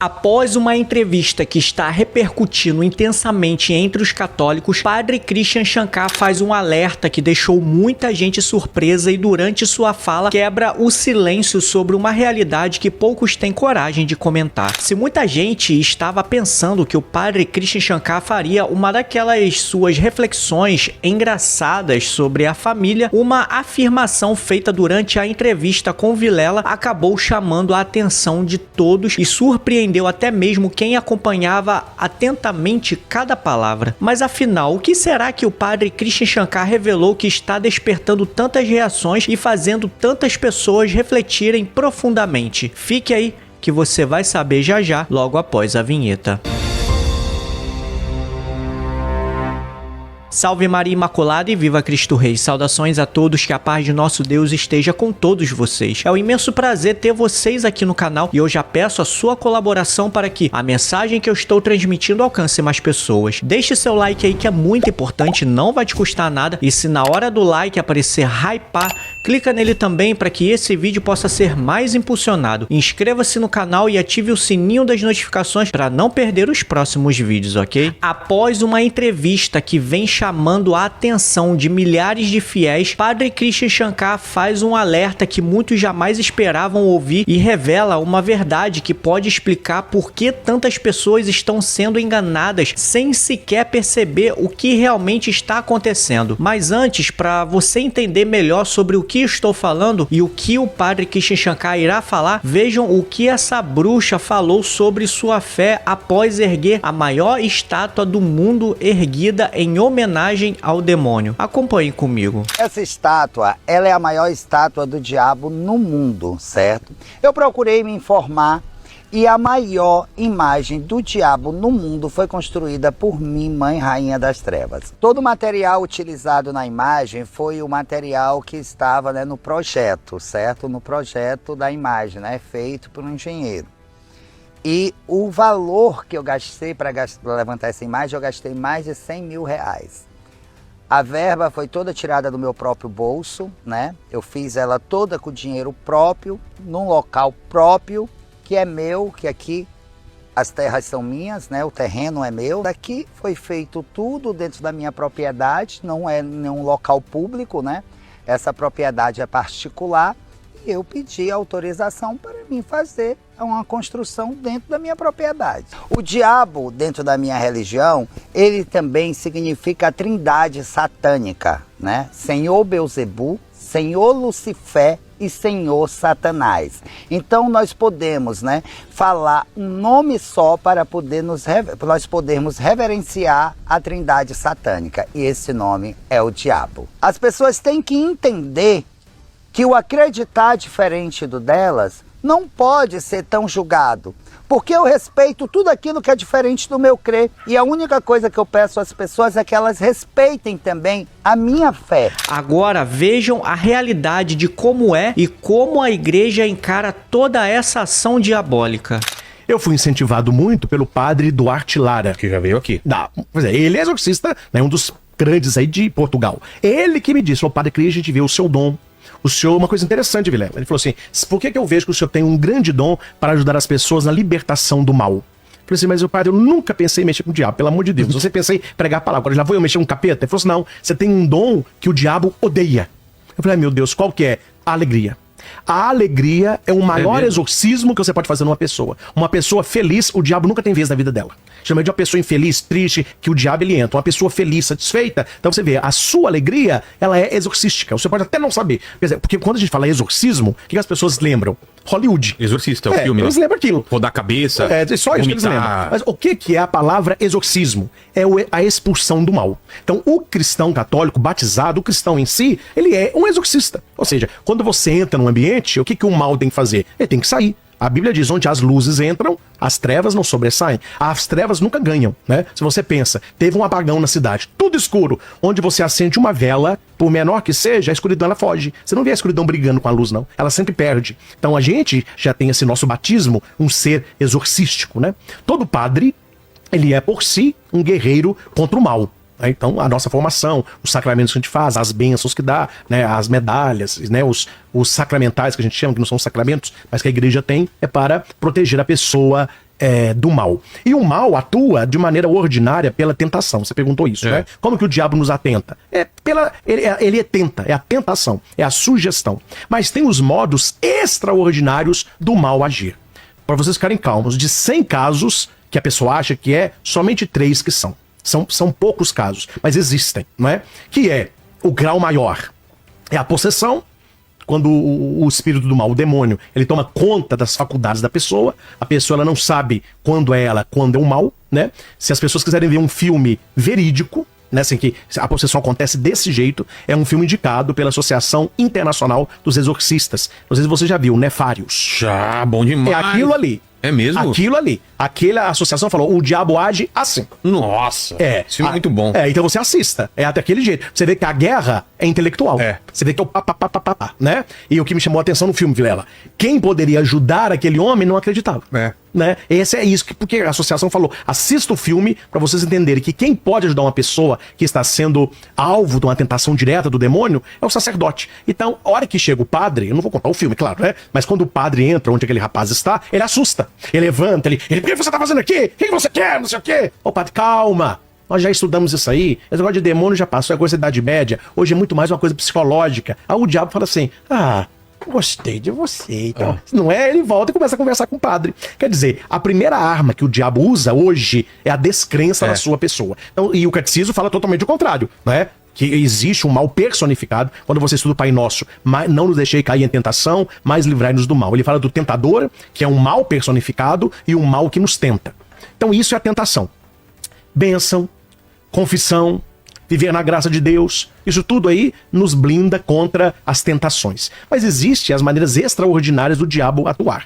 Após uma entrevista que está repercutindo intensamente entre os católicos, Padre Christian Shankar faz um alerta que deixou muita gente surpresa e durante sua fala quebra o silêncio sobre uma realidade que poucos têm coragem de comentar. Se muita gente estava pensando que o Padre Christian Shankar faria uma daquelas suas reflexões engraçadas sobre a família, uma afirmação feita durante a entrevista com Vilela acabou chamando a atenção de todos e surpreendeu até mesmo quem acompanhava atentamente cada palavra. Mas afinal, o que será que o Padre Christian Shankar revelou que está despertando tantas reações e fazendo tantas pessoas refletirem profundamente? Fique aí que você vai saber já já, logo após a vinheta. Salve Maria Imaculada e viva Cristo Rei. Saudações a todos, que a paz de nosso Deus esteja com todos vocês. É um imenso prazer ter vocês aqui no canal e eu já peço a sua colaboração para que a mensagem que eu estou transmitindo alcance mais pessoas. Deixe seu like aí que é muito importante, não vai te custar nada, e se na hora do like aparecer hypar, clica nele também para que esse vídeo possa ser mais impulsionado. Inscreva-se no canal e ative o sininho das notificações para não perder os próximos vídeos, ok? Após uma entrevista que vem chamando a atenção de milhares de fiéis, Padre Christian Shankar faz um alerta que muitos jamais esperavam ouvir e revela uma verdade que pode explicar por que tantas pessoas estão sendo enganadas sem sequer perceber o que realmente está acontecendo. Mas antes, para você entender melhor sobre o que estou falando e o que o Padre Christian Shankar irá falar, vejam o que essa bruxa falou sobre sua fé após erguer a maior estátua do mundo erguida em homenagem ao demônio. Acompanhe comigo. Essa estátua, ela é a maior estátua do diabo no mundo, certo? Eu procurei me informar e a maior imagem do diabo no mundo foi construída por mim, Mãe Rainha das Trevas. Todo o material utilizado na imagem foi o material que estava, no projeto, certo? No projeto da imagem, feito por um engenheiro. E o valor que eu gastei para levantar essa imagem, eu gastei mais de 100 mil reais. A verba foi toda tirada do meu próprio bolso, Eu fiz ela toda com dinheiro próprio, num local próprio, que é meu, que aqui as terras são minhas, o terreno é meu. Daqui foi feito tudo dentro da minha propriedade, não é nenhum local público, Essa propriedade é particular. E eu pedi autorização para mim fazer uma construção dentro da minha propriedade. O diabo, dentro da minha religião, ele também significa a trindade satânica, Senhor Belzebu, Senhor Lucifer e Senhor Satanás. Então nós podemos, falar um nome só para nós podermos reverenciar a trindade satânica. E esse nome é o diabo. As pessoas têm que entender que o acreditar diferente do delas não pode ser tão julgado, porque eu respeito tudo aquilo que é diferente do meu crer, e a única coisa que eu peço às pessoas é que elas respeitem também a minha fé. Agora vejam a realidade de como é e como a igreja encara toda essa ação diabólica. Eu fui incentivado muito pelo padre Duarte Lara, que já veio aqui. Ele é exorcista, um dos grandes aí de Portugal. Ele que me disse: "Ô Padre Cris, a gente vê o seu dom. O senhor, uma coisa interessante, Vilela. Ele falou assim: por que eu vejo que o senhor tem um grande dom para ajudar as pessoas na libertação do mal?" Eu falei assim: mas o padre, eu nunca pensei em mexer com o diabo, pelo amor de Deus. Você pensei em pregar a palavra, agora já vou eu mexer com um capeta? Ele falou assim: não, você tem um dom que o diabo odeia. Eu falei: meu Deus, qual que é? A alegria. A alegria é o maior exorcismo que você pode fazer numa pessoa. Uma pessoa feliz, o diabo nunca tem vez na vida dela. Chama de uma pessoa infeliz, triste, que o diabo ele entra. Uma pessoa feliz, satisfeita. Então você vê, a sua alegria, ela é exorcística. Você pode até não saber. Porque quando a gente fala exorcismo, o que as pessoas lembram? Hollywood. Exorcista, é o filme. Eles lembram aquilo. Rodar a cabeça. É só isso que eles lembram. Mas o que é a palavra exorcismo? É a expulsão do mal. Então o cristão católico batizado, o cristão em si, ele é um exorcista. Ou seja, quando você entra num ambiente, o que o mal tem que fazer? Ele tem que sair. A Bíblia diz: onde as luzes entram, as trevas não sobressaem. As trevas nunca ganham, Se você pensa, teve um apagão na cidade, tudo escuro, onde você acende uma vela, por menor que seja, a escuridão ela foge. Você não vê a escuridão brigando com a luz, não. Ela sempre perde. Então a gente já tem esse nosso batismo, um ser exorcístico, Todo padre, ele é por si um guerreiro contra o mal. Então, a nossa formação, os sacramentos que a gente faz, as bênçãos que dá, as medalhas, os sacramentais que a gente chama, que não são sacramentos, mas que a igreja tem, é para proteger a pessoa do mal. E o mal atua de maneira ordinária pela tentação. Você perguntou isso, né? Como que o diabo nos atenta? Ele tenta, é a tentação, é a sugestão. Mas tem os modos extraordinários do mal agir. Para vocês ficarem calmos, de 100 casos que a pessoa acha que somente 3 que são. São poucos casos, mas existem, não é? Que é o grau maior. É a possessão, quando o espírito do mal, o demônio, ele toma conta das faculdades da pessoa, a pessoa ela não sabe quando é ela, quando é o mal, né? Se as pessoas quiserem ver um filme verídico, né, assim, que a possessão acontece desse jeito, é um filme indicado pela Associação Internacional dos Exorcistas. Não sei se você já viu, Nefários. Já, bom demais. É aquilo ali. É mesmo? Aquilo ali. Aquela associação falou, o diabo age assim. Nossa, esse filme é muito bom. Então você assista. É até aquele jeito. Você vê que a guerra é intelectual. Você vê que é o pá, né? E o que me chamou a atenção no filme, Vilela, quem poderia ajudar aquele homem não acreditava. Né? Esse é isso, porque a associação falou, assista o filme pra vocês entenderem que quem pode ajudar uma pessoa que está sendo alvo de uma tentação direta do demônio é o sacerdote. Então, a hora que chega o padre, eu não vou contar o filme, claro, né? Mas quando o padre entra onde aquele rapaz está, ele assusta. Ele levanta, ele o que você tá fazendo aqui? O que você quer? Não sei o quê. Ô padre, calma. Nós já estudamos isso aí. Esse negócio de demônio já passou, é coisa da Idade Média. Hoje é muito mais uma coisa psicológica. Aí o diabo fala assim, gostei de você. Então, não é? Ele volta e começa a conversar com o padre. Quer dizer, a primeira arma que o diabo usa hoje é a descrença na sua pessoa. Então, e o catecismo fala totalmente o contrário, não é? Que existe um mal personificado. Quando você estuda o Pai Nosso, não nos deixei cair em tentação, mas livrai-nos do mal. Ele fala do tentador, que é um mal personificado, e um mal que nos tenta. Então isso é a tentação. Bênção, confissão, viver na graça de Deus, isso tudo aí nos blinda contra as tentações. Mas existem as maneiras extraordinárias do diabo atuar.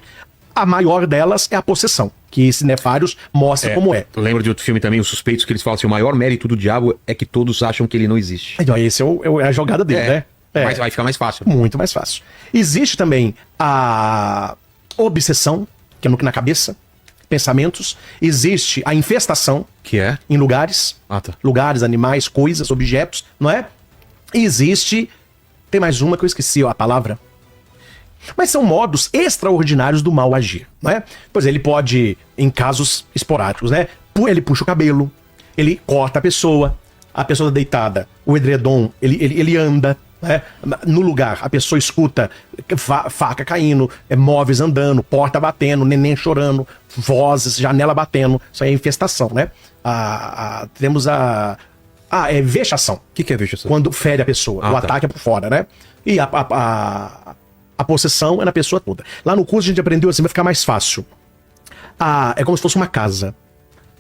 A maior delas é a possessão, que esse Nefários mostra como é. Lembro de outro filme também, Os Suspeitos, que eles falam assim, o maior mérito do diabo é que todos acham que ele não existe. Então, esse é a jogada dele, né? Mas vai ficar mais fácil. Muito mais fácil. Existe também a obsessão, que é na cabeça, pensamentos. Existe a infestação, que é em lugares. Lugares, animais, coisas, objetos, não é? E existe... Tem mais uma que eu esqueci a palavra. Mas são modos extraordinários do mal agir, não é? Pois ele pode, em casos esporádicos, né? Ele puxa o cabelo, ele corta a pessoa tá deitada, o edredom, ele anda, né? No lugar, a pessoa escuta faca caindo, móveis andando, porta batendo, neném chorando, vozes, janela batendo, isso aí é infestação, né? Temos é vexação. O que é vexação? Quando fere a pessoa, o ataque é por fora, né? E a possessão é na pessoa toda. Lá no curso a gente aprendeu assim, vai ficar mais fácil. É como se fosse uma casa.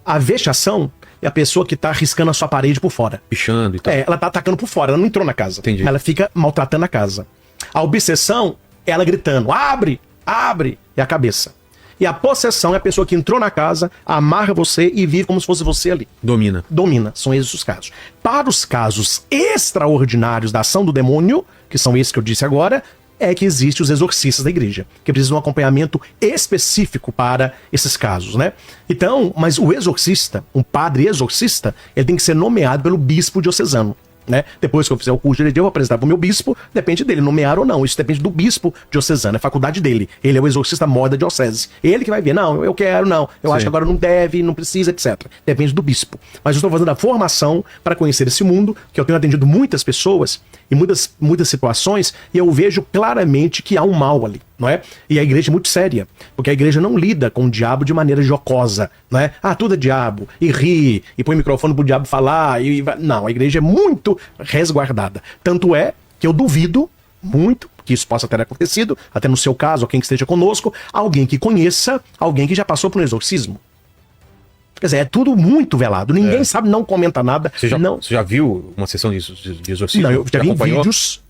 A vexação é a pessoa que tá riscando a sua parede por fora. Pichando e tal. Ela tá atacando por fora, ela não entrou na casa. Entendi. Ela fica maltratando a casa. A obsessão é ela gritando, abre, abre, é a cabeça. E a possessão é a pessoa que entrou na casa, amarra você e vive como se fosse você ali. Domina. São esses os casos. Para os casos extraordinários da ação do demônio, que são esses que eu disse agora, é que existem os exorcistas da igreja, que precisam de um acompanhamento específico para esses casos, né? Então, mas o exorcista, um padre exorcista, ele tem que ser nomeado pelo bispo diocesano, né? Depois que eu fizer o curso de direito, eu vou apresentar para o meu bispo, depende dele, nomear ou não, isso depende do bispo diocesano, é faculdade dele, ele é o exorcista maior da diocese, ele que vai ver, não, eu quero, não, eu acho que agora não deve, não precisa, etc. Depende do bispo. Mas eu estou fazendo a formação para conhecer esse mundo, que eu tenho atendido muitas pessoas, em muitas situações, e eu vejo claramente que há um mal ali, não é? E a igreja é muito séria, porque a igreja não lida com o diabo de maneira jocosa, não é? Tudo é diabo, e ri, e põe o microfone pro diabo falar, não, a igreja é muito resguardada. Tanto é que eu duvido muito que isso possa ter acontecido, até no seu caso, ou quem que esteja conosco, alguém que conheça, alguém que já passou por um exorcismo. Quer dizer, é tudo muito velado. Ninguém sabe, não comenta nada. Você já viu uma sessão de exorcismo? Não, eu já vi em vídeos.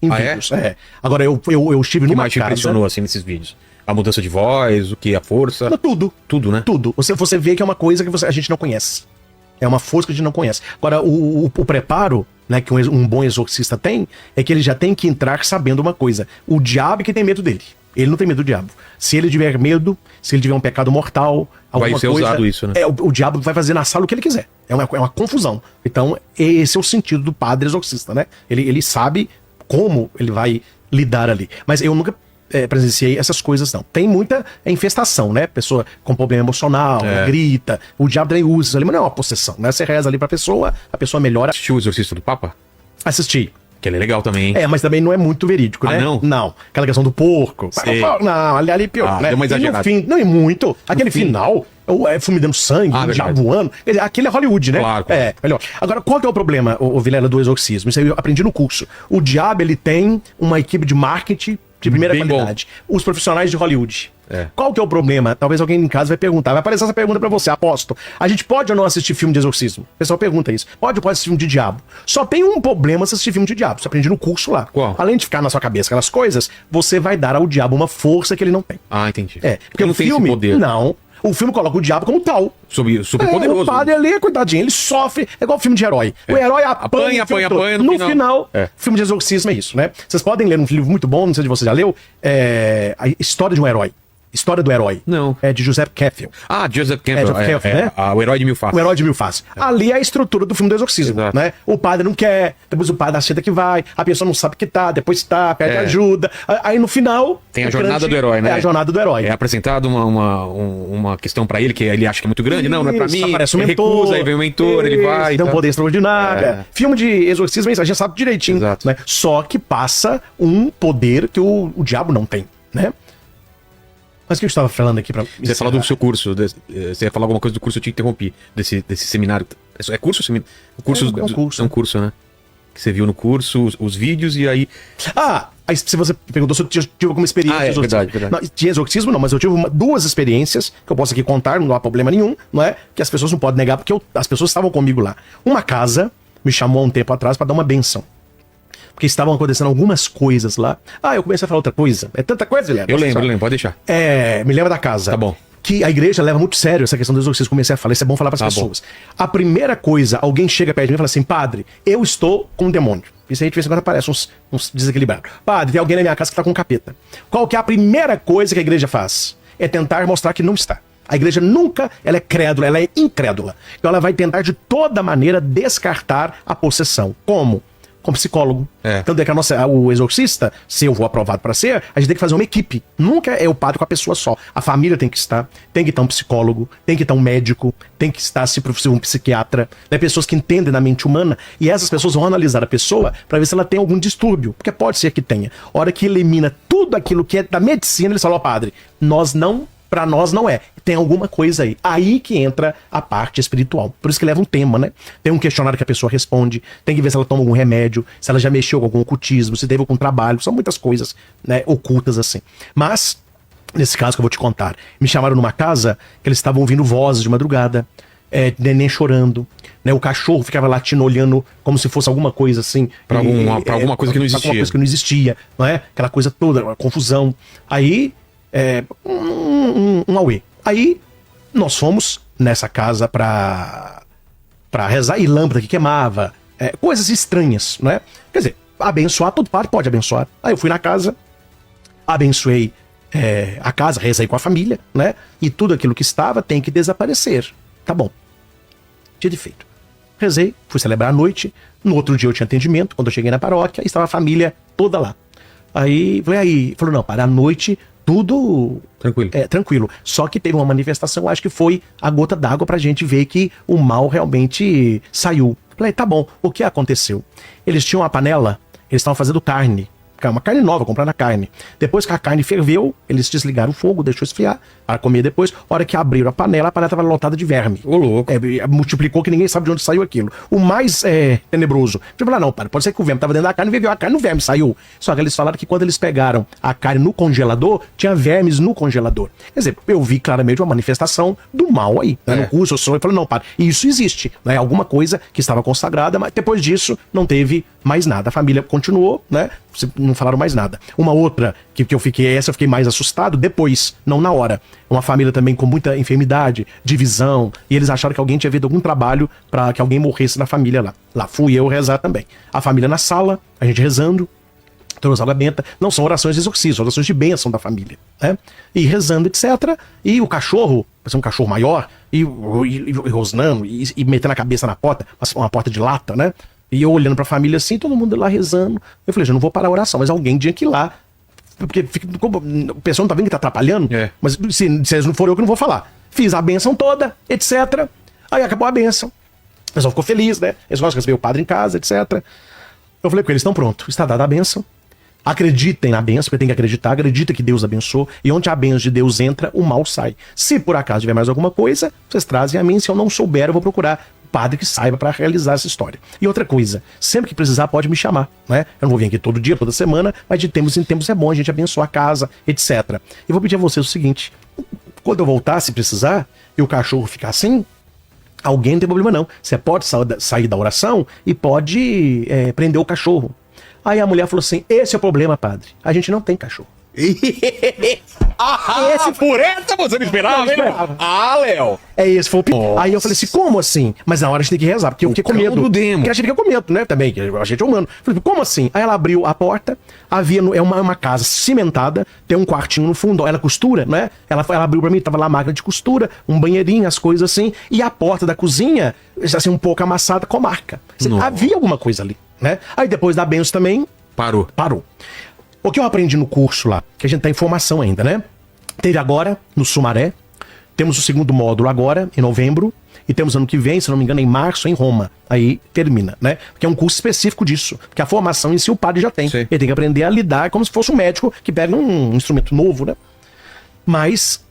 Agora, eu estive numa casa... O que mais te impressionou, assim, nesses vídeos? A mudança de voz, o que? A força? Tudo. Tudo, né? Tudo. Você vê que é uma coisa que a gente não conhece. É uma força que a gente não conhece. Agora, o preparo, né, que um bom exorcista tem, é que ele já tem que entrar sabendo uma coisa. O diabo é que tem medo dele. Ele não tem medo do diabo. Se ele tiver medo, se ele tiver um pecado mortal, alguma vai ser coisa, usado isso, né? O diabo vai fazer na sala o que ele quiser. É uma confusão. Então, esse é o sentido do padre exorcista, né? Ele sabe como ele vai lidar ali. Mas eu nunca presenciei essas coisas, não. Tem muita infestação, né? Pessoa com problema emocional, grita. O diabo também usa isso ali, mas não é uma possessão, né? Você reza ali pra pessoa, a pessoa melhora. Assistiu o Exorcista do Papa? Assisti. Que ele é legal também, hein? Mas também não é muito verídico, né? Não? Não. Aquela questão do porco. Sei. Não, ali pior, né? Deu uma E no exagerada. fim, não, e muito. Aquele final, o filme dando sangue, o diabo voando. Quer dizer, aquele é Hollywood, né? Claro. Melhor. Agora, qual que é o problema, o Vilela, do exorcismo? Isso aí eu aprendi no curso. O diabo, ele tem uma equipe de marketing de primeira Bem qualidade. Os profissionais de Hollywood. É. Qual que é o problema? Talvez alguém em casa vai perguntar. Vai aparecer essa pergunta pra você, aposto. A gente pode ou não assistir filme de exorcismo? O pessoal pergunta isso. Pode ou pode assistir filme de diabo? Só tem um problema se assistir filme de diabo. Você aprende no curso lá. Qual? Além de ficar na sua cabeça aquelas coisas, você vai dar ao diabo uma força que ele não tem. Ah, entendi. Porque não o tem filme... esse poder. Não. O filme coloca o diabo como tal. Super poderoso. O padre ali, coitadinho, ele sofre. É igual filme de herói. O herói apanha, apanha no final. É. Filme de exorcismo é isso, né? Vocês podem ler um livro muito bom, não sei se você já leu, A História de um Herói. História do Herói. Não. É de Joseph Campbell. Ah, Joseph Campbell. Joseph Campbell, né? O Herói de Mil Faces. O Herói de Mil Faces. Ali é a estrutura do filme do exorcismo, Exato. né? O padre não quer, depois o padre aceita que vai, a pessoa não sabe que tá, depois tá, pede ajuda. Aí no final... Tem a jornada do herói, né? É a jornada do herói. É apresentado uma questão pra ele que ele acha que é muito grande. Não é pra Isso, mim. aparece um Ele mentor. recusa, aí vem o mentor, ele vai. Tem um tá. poder extraordinário. É. Filme de exorcismo é isso, a gente sabe direitinho. Exato. Né? Só que passa um poder que o diabo não tem, né? Mas o que eu estava falando aqui pra... Você ia falar do seu curso. Você ia falar alguma coisa do curso, eu te interrompi. Desse seminário. É curso ou seminário? O curso, É um curso. É um curso, né? Que você viu no curso, os vídeos e aí... Aí se você perguntou se eu tive alguma experiência de exorcismo. verdade. Não, de exorcismo não, mas eu tive duas experiências que eu posso aqui contar, não há problema nenhum, não é? Que as pessoas não podem negar, porque as pessoas estavam comigo lá. Uma casa me chamou há um tempo atrás para dar uma benção. Porque estavam acontecendo algumas coisas lá. Eu comecei a falar outra coisa. É tanta coisa, Guilherme. Eu lembro, pode deixar. Me lembra da casa. Tá bom. Que a igreja leva muito sério essa questão do exorcismo. Comecei a falar, isso é bom falar para as pessoas. A primeira coisa, alguém chega perto de mim e fala assim: padre, eu estou com um demônio. Isso aí de vez em quando aparece uns desequilibrados. Padre, tem alguém na minha casa que está com um capeta. Qual que é a primeira coisa que a igreja faz? É tentar mostrar que não está. A igreja nunca, ela é crédula, ela é incrédula. Então ela vai tentar de toda maneira descartar a possessão. Como? Com psicólogo. Tanto é que o exorcista, se eu vou aprovado para ser, a gente tem que fazer uma equipe. Nunca é o padre com a pessoa só. A família tem que estar um psicólogo, tem que estar um médico, tem que estar, se possível, um psiquiatra, né? Pessoas que entendem da mente humana, e essas pessoas vão analisar a pessoa para ver se ela tem algum distúrbio, porque pode ser que tenha. A hora que elimina tudo aquilo que é da medicina, eles falam: padre, pra nós não é. Tem alguma coisa aí. Aí que entra a parte espiritual. Por isso que leva um tema, né? Tem um questionário que a pessoa responde, tem que ver se ela toma algum remédio, se ela já mexeu com algum ocultismo, se teve algum trabalho. São muitas coisas, né, ocultas assim. Mas, nesse caso que eu vou te contar, me chamaram numa casa que eles estavam ouvindo vozes de madrugada, neném chorando, né? O cachorro ficava latindo, olhando como se fosse alguma coisa assim. Pra alguma coisa que não existia. Alguma coisa que não existia, não é? Aquela coisa toda, uma confusão. Aí... um auê. Aí nós fomos nessa casa pra rezar, e lâmpada que queimava, coisas estranhas, né? Quer dizer, abençoar, todo padre pode abençoar. Aí eu fui na casa, abençoei a casa, rezei com a família, né? E tudo aquilo que estava tem que desaparecer. Tá bom. Dito e feito. Rezei, fui celebrar a noite. No outro dia eu tinha atendimento, quando eu cheguei na paróquia, estava a família toda lá. Aí, falou: não, para a noite tudo tranquilo. Só que teve uma manifestação, acho que foi a gota d'água pra gente ver que o mal realmente saiu. Falei: tá bom, o que aconteceu? Eles tinham uma panela, eles estavam fazendo carne. Uma carne nova, comprar na carne. Depois que a carne ferveu, eles desligaram o fogo, deixou esfriar, para comer depois. A hora que abriram a panela estava lotada de verme. Ô, louco. Multiplicou que ninguém sabe de onde saiu aquilo. O mais tenebroso. Tipo, não, padre, pode ser que o verme estava dentro da carne, ferveu a carne, o verme saiu. Só que eles falaram que quando eles pegaram a carne no congelador, tinha vermes no congelador. Quer dizer, eu vi claramente uma manifestação do mal aí. Né? No curso, eu falei: não, padre, isso existe. Né? Alguma coisa que estava consagrada, mas depois disso não teve mais nada. A família continuou, né? Não falaram mais nada. Uma outra que eu fiquei mais assustado depois, não na hora. Uma família também com muita enfermidade, divisão, e eles acharam que alguém tinha feito algum trabalho para que alguém morresse na família lá. Lá fui eu rezar também. A família na sala, a gente rezando, toda sala benta. Não são orações de exorcismo, são orações de bênção da família, né? E rezando, etc. E o cachorro, um cachorro maior, e rosnando, e metendo a cabeça na porta, uma porta de lata, né? E eu olhando pra família assim, todo mundo lá rezando. Eu falei: já não vou parar a oração, mas alguém tinha que ir lá Porque o pessoal não tá vendo que tá atrapalhando. É. Mas se eles não forem eu que não vou falar. Fiz a bênção toda, etc. Aí acabou a bênção. O pessoal ficou feliz, né? Eles gostam de receber o padre em casa, etc. Eu falei com eles, estão prontos, está dada a bênção. Acreditem na bênção, porque tem que acreditar, acredita que Deus abençoou, e onde a bênção de Deus entra, o mal sai. Se por acaso tiver mais alguma coisa, vocês trazem a mim, se eu não souber, eu vou procurar o padre que saiba para realizar essa história. E outra coisa, sempre que precisar pode me chamar, né? Eu não vou vir aqui todo dia, toda semana, mas de tempos em tempos é bom a gente abençoar a casa, etc. E vou pedir a vocês o seguinte, quando eu voltar, se precisar, e o cachorro ficar assim, alguém não tem problema não. Você pode sair da oração e pode prender o cachorro. Aí a mulher falou assim, esse é o problema, padre. A gente não tem cachorro. Por essa você não esperava, hein? Ah, Léo. Esse foi o pior. Aí eu falei assim, como assim? Mas na hora a gente tem que rezar, porque eu fiquei com medo. do demo. Porque a gente fica com medo, né? Também, que a gente é humano. Falei, como assim? Aí ela abriu a porta, havia uma casa cimentada, tem um quartinho no fundo, ela costura, né? Ela abriu pra mim, tava lá a máquina de costura, um banheirinho, as coisas assim, e a porta da cozinha, assim, um pouco amassada com marca. Havia alguma coisa ali, né? Aí depois da benção também... Parou. O que eu aprendi no curso lá, que a gente tá em formação ainda, né? Teve agora, no Sumaré, temos o segundo módulo agora, em novembro, e temos ano que vem, se não me engano, em março, em Roma. Aí termina, né? Porque é um curso específico disso. Porque a formação em si o padre já tem. Sim. Ele tem que aprender a lidar como se fosse um médico que pega um instrumento novo, né? Mas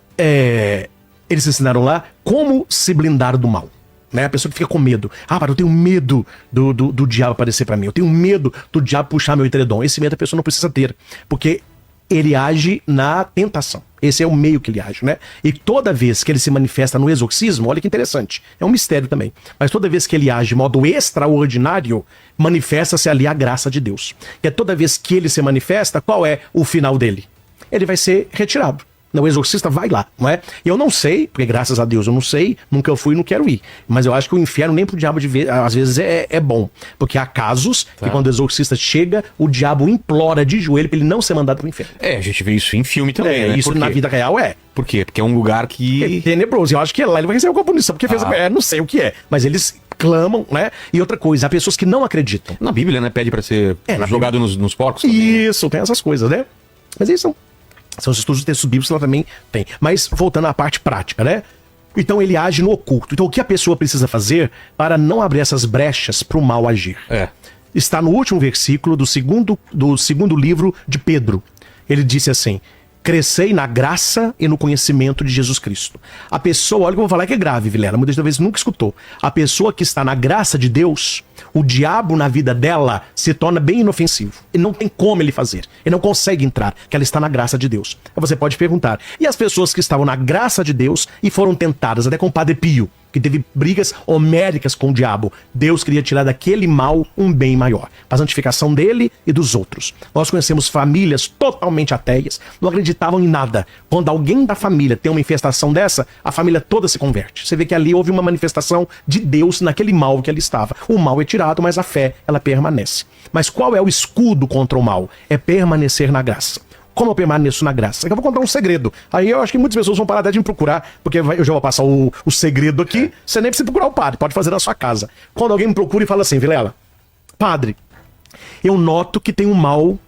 eles ensinaram lá como se blindar do mal. Né? A pessoa que fica com medo. Ah, mas eu tenho medo do diabo aparecer pra mim. Eu tenho medo do diabo puxar meu edredom. Esse medo a pessoa não precisa ter. Porque ele age na tentação. Esse é o meio que ele age, né? E toda vez que ele se manifesta no exorcismo, olha que interessante. É um mistério também. Mas toda vez que ele age de modo extraordinário, manifesta-se ali a graça de Deus. E é toda vez que ele se manifesta, qual é o final dele? Ele vai ser retirado. O exorcista vai lá, não é? E eu não sei, porque graças a Deus eu não sei, nunca eu fui e não quero ir. Mas eu acho que o inferno nem pro diabo às vezes é bom. Porque há casos que quando o exorcista chega, o diabo implora de joelho pra ele não ser mandado pro inferno. A gente vê isso em filme também, né? Isso na vida real é. Por quê? Porque é um lugar que... É tenebroso. Eu acho que lá ele vai receber alguma punição, porque fez não sei o que é. Mas eles clamam, né? E outra coisa, há pessoas que não acreditam. Na Bíblia, né? Pede pra ser jogado nos porcos também. Isso, tem essas coisas, né? Mas isso são os estudos de textos bíblicos que ela também tem. Mas voltando à parte prática, né? Então ele age no oculto. Então o que a pessoa precisa fazer para não abrir essas brechas para o mal agir? Está no último versículo do segundo livro de Pedro. Ele disse assim: crescei na graça e no conhecimento de Jesus Cristo. A pessoa, olha o que eu vou falar que é grave, Vilela, muitas vezes nunca escutou. A pessoa que está na graça de Deus, o diabo na vida dela se torna bem inofensivo. E não tem como ele fazer. Ele não consegue entrar, porque ela está na graça de Deus. Aí você pode perguntar, e as pessoas que estavam na graça de Deus e foram tentadas, até com o Padre Pio, que teve brigas homéricas com o diabo, Deus queria tirar daquele mal um bem maior, para a santificação dele e dos outros. Nós conhecemos famílias totalmente ateias, não acreditavam em nada. Quando alguém da família tem uma infestação dessa, a família toda se converte. Você vê que ali houve uma manifestação de Deus naquele mal que ali estava. O mal é tirado, mas a fé, ela permanece. Mas qual é o escudo contra o mal? É permanecer na graça. Como eu permaneço na graça? Eu vou contar um segredo. Aí eu acho que muitas pessoas vão parar até de me procurar, porque eu já vou passar o segredo aqui. Você nem precisa procurar o padre, pode fazer na sua casa. Quando alguém me procura e fala assim, Vilela, padre, eu noto que tem um mal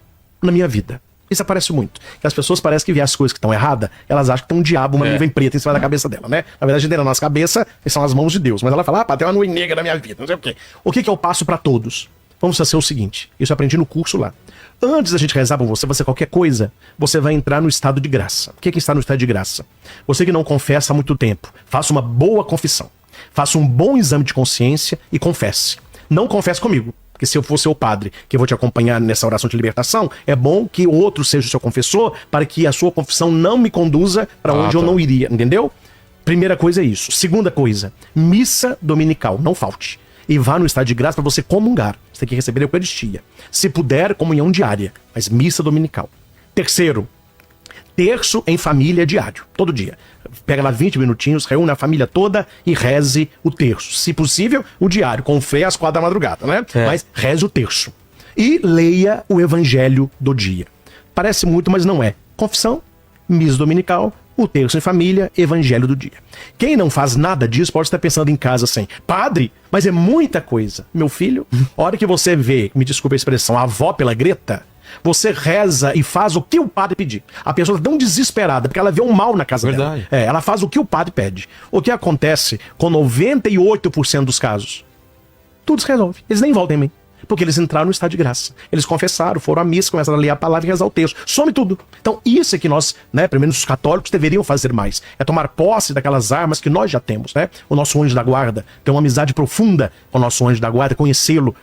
na minha vida. Isso aparece muito. Que as pessoas parecem que vê as coisas que estão erradas, elas acham que tem um diabo, uma nuvem preta em cima da cabeça dela, né? Na verdade, na nossa cabeça, são as mãos de Deus. Mas ela fala, padre, tem uma nuvem negra na minha vida, não sei o quê. O que eu passo pra todos? Vamos fazer o seguinte, isso eu aprendi no curso lá. Antes da gente rezar por você fazer qualquer coisa, você vai entrar no estado de graça. O que é está no estado de graça? Você que não confessa há muito tempo, faça uma boa confissão. Faça um bom exame de consciência e confesse. Não confesse comigo, porque se eu for seu padre, que eu vou te acompanhar nessa oração de libertação, é bom que outro seja o seu confessor, para que a sua confissão não me conduza para onde eu não iria, entendeu? Primeira coisa é isso. Segunda coisa, missa dominical, não falte. E vá no estado de graça para você comungar. Você tem que receber a Eucaristia. Se puder, comunhão diária, mas missa dominical. Terceiro, terço em família diário, todo dia. Pega lá 20 minutinhos, reúne a família toda e reze o terço. Se possível, o diário, com fé às 4 da madrugada, né? Mas reze o terço. E leia o evangelho do dia. Parece muito, mas não é. Confissão, missa dominical, o terço em família, evangelho do dia. Quem não faz nada disso pode estar pensando em casa assim, padre, mas é muita coisa. Meu filho, a hora que você vê, me desculpe a expressão, a avó pela greta, Você reza e faz o que o padre pedir. A pessoa tá tão desesperada, porque ela vê um mal na casa dela. Ela faz o que o padre pede. O que acontece com 98% dos casos? Tudo se resolve. Eles nem voltam em mim. Porque eles entraram no estado de graça. Eles confessaram, foram à missa, começaram a ler a palavra e rezar o texto. Some tudo. Então isso é que nós, pelo menos os católicos, deveriam fazer mais. É tomar posse daquelas armas que nós já temos, O nosso anjo da guarda tem uma amizade profunda com o nosso anjo da guarda, conhecê-lo,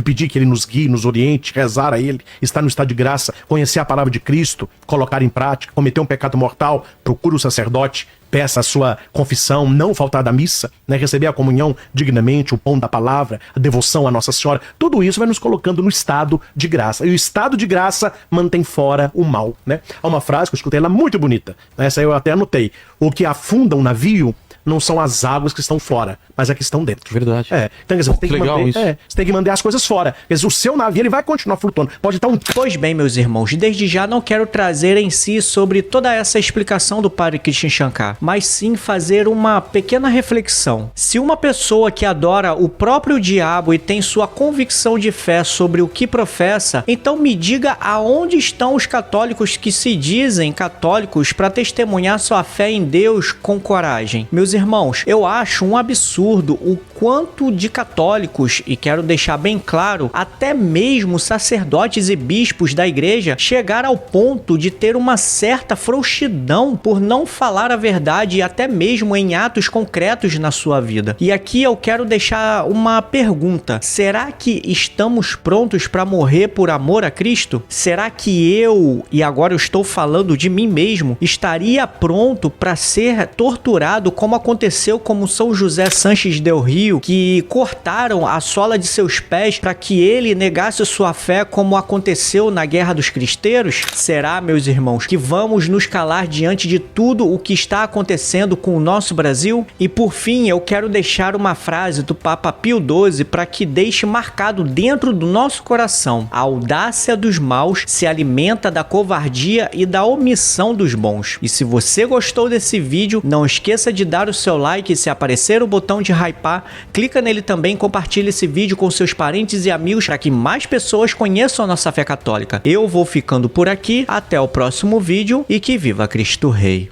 pedir que ele nos guie, nos oriente, rezar a ele, estar no estado de graça, conhecer a palavra de Cristo, colocar em prática, cometer um pecado mortal, procure o sacerdote, peça a sua confissão, não faltar da missa, receber a comunhão dignamente, o pão da palavra, a devoção à Nossa Senhora. Tudo isso vai nos colocando no estado de graça. E o estado de graça mantém fora o mal. Há uma frase que eu escutei, ela muito bonita. Essa eu até anotei. O que afunda um navio não são as águas que estão fora, mas é que estão dentro. Verdade. Então, quer dizer, você tem que manter as coisas fora. Quer dizer, o seu navio ele vai continuar flutuando. Pode estar um... Pois bem, meus irmãos, desde já não quero trazer em si sobre toda essa explicação do Padre Christian Shankar, mas sim fazer uma pequena reflexão. Se uma pessoa que adora o próprio diabo e tem sua convicção de fé sobre o que professa, então me diga aonde estão os católicos que se dizem católicos para testemunhar sua fé em Deus com coragem. Meus irmãos, eu acho um absurdo o quanto de católicos, e quero deixar bem claro, até mesmo sacerdotes e bispos da igreja, chegar ao ponto de ter uma certa frouxidão por não falar a verdade, até mesmo em atos concretos na sua vida. E aqui eu quero deixar uma pergunta: será que estamos prontos para morrer por amor a Cristo? Será que eu, e agora eu estou falando de mim mesmo, estaria pronto para ser torturado como aconteceu com São José Sanches del Rio, que cortaram a sola de seus pés para que ele negasse sua fé, como aconteceu na Guerra dos Cristeiros? Será, meus irmãos, que vamos nos calar diante de tudo o que está acontecendo com o nosso Brasil? E por fim, eu quero deixar uma frase do Papa Pio XII para que deixe marcado dentro do nosso coração: a audácia dos maus se alimenta da covardia e da omissão dos bons. E se você gostou desse vídeo, não esqueça de dar o seu like, e se aparecer o botão de hypar, clica nele também, compartilhe esse vídeo com seus parentes e amigos para que mais pessoas conheçam a nossa fé católica. Eu vou ficando por aqui, até o próximo vídeo e que viva Cristo Rei!